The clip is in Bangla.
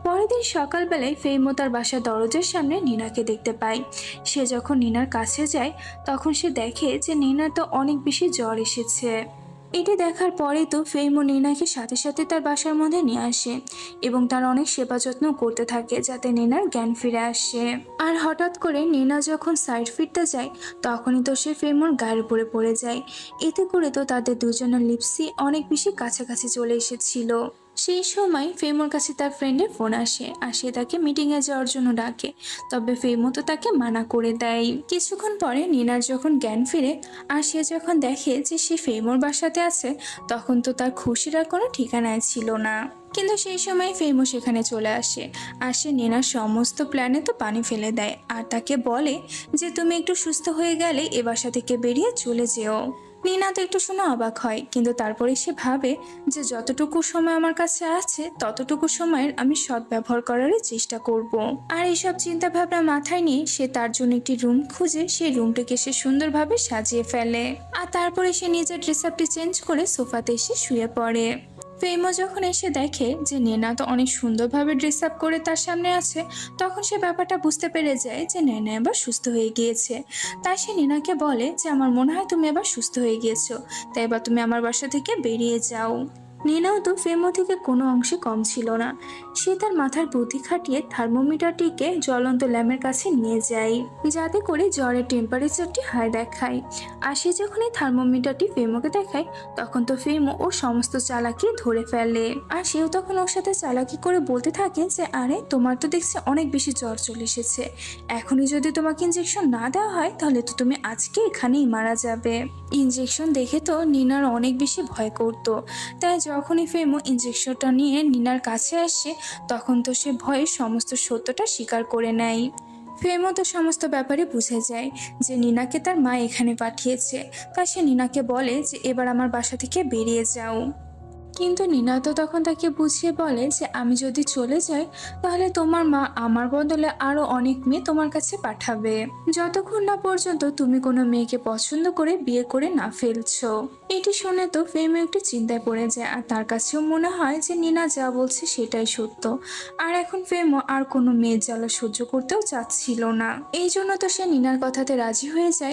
পরের দিন সকালবেলায় ফেইমো তার বাসার দরজার সামনে নিনাকে দেখতে পায়। সে যখন নিনার কাছে যায় তখন সে দেখে যে নিনার তো অনেক বেশি জ্বর এসেছে। এটি দেখার পরেই তো ফেইমো নিনাকে সাথে সাথে তার বাসার মধ্যে নিয়ে আসে এবং তার অনেক সেবা যত্ন করতে থাকে যাতে নিনার জ্ঞান ফিরে আসে। আর হঠাৎ করে নিনা যখন সাইড ফিরতে যায় তখনই তো সে ফেইমোর গায়ের উপরে পড়ে যায়। এতে করে তো তাদের দুজনের লিপসি অনেক বেশি কাছাকাছি চলে এসেছিল। সেই সময় ফেইমোর কাছে তার ফ্রেন্ডের ফোন আসে আর সে তাকে মিটিংয়ে যাওয়ার জন্য ডাকে। তবে ফেইমো তো তাকে মানা করে দেয়। কিছুক্ষণ পরে নিনার যখন জ্ঞান ফিরে আর সে যখন দেখে যে সে ফেইমোর বাসাতে আছে তখন তো তার খুশির আর কোনো ঠিকানায় ছিল না। কিন্তু সেই সময় ফেইমো সেখানে চলে আসে আর সে নিনার সমস্ত প্ল্যানে তো পানি ফেলে দেয় আর তাকে বলে যে তুমি একটু সুস্থ হয়ে গেলে এ বাসা থেকে বেরিয়ে চলে যেও। নিনা তো একটু শুনে অবাক হয়, কিন্তু তারপরে সে ভাবে যে যতটুকু সময় আমার কাছে আছে ততটুকু সময়ের আমি সদ্ব্যবহার করারই চেষ্টা করব। আর এইসব চিন্তা ভাবনা মাথায় নিয়ে সে তার জন্য একটি রুম খুঁজে সেই রুমটিকে সে সুন্দরভাবে সাজিয়ে ফেলে। আর তারপরে সে নিজের ড্রেস আপটি চেঞ্জ করে সোফাতে এসে শুয়ে পড়ে। ফেইমো যখন এসে দেখে যে নেনা তো অনেক সুন্দরভাবে ড্রেস আপ করে তার সামনে আছে তখন সে ব্যাপারটা বুঝতে পেরে যায় যে নেনা এবার সুস্থ হয়ে গিয়েছে। তাই সে নিনাকে বলে যে আমার মনে হয় তুমি এবার সুস্থ হয়ে গিয়েছো, তাই এবার তুমি আমার বাসা থেকে বেরিয়ে যাও। নিনাও তো ফেমো থেকে কোনো অংশে কম ছিল না। সে তার মাথার বুদ্ধি খাটিয়ে থার্মোমিটারটিকে জ্বলন্ত ল্যাম্পের কাছে নিয়ে যায় যাতে করে জ্বরের টেম্পারেচারটি হাই দেখায়। আর সে যখন এই থার্মোমিটারটি ফেমোকে দেখায় তখন তো ফেমো ওর সমস্ত চালাকি ধরে ফেলে। আর সেও তখন ওর সাথে চালাকি করে বলতে থাকে যে আরে তোমার তো দেখছি অনেক বেশি জ্বর চলে এসেছে, এখনই যদি তোমাকে ইঞ্জেকশন না দেওয়া হয় তাহলে তো তুমি আজকে এখানেই মারা যাবে। ইঞ্জেকশন দেখে তো নিনার অনেক বেশি ভয় করতো। তাই যখনই ফেমো ইঞ্জেকশনটা নিয়ে নিনার কাছে আসে তখন তো সে ভয়ে সমস্ত সত্যটা স্বীকার করে নেয়। ফেমো তো সমস্ত ব্যাপারে বুঝে যায় যে নিনাকে তার মা এখানে পাঠিয়েছে। তাই সে নিনাকে বলে যে এবার আমার বাসা থেকে বেরিয়ে যাও। কিন্তু নিনা তো তখন তাকে বুঝিয়ে বলে যে আমি যদি চলে যাই তাহলে তোমার মা আমার বদলে আরো অনেক মেয়ে তোমার কাছে পাঠাবে, যতক্ষণ না পর্যন্ত তুমি কোনো মেয়েকে পছন্দ করে বিয়ে করে না ফেলছো। এটি শুনে তো ফেমো একটু চিন্তায় পড়ে যায় আর তার কাছেও মনে হয় যে নিনা যা বলছে সেটাই সত্য। আর এখন ফেমো আর কোনো মেয়ের জ্বালা সহ্য করতেও চাচ্ছিল না। এই জন্য তো সে নিনার কথাতে রাজি হয়ে যায়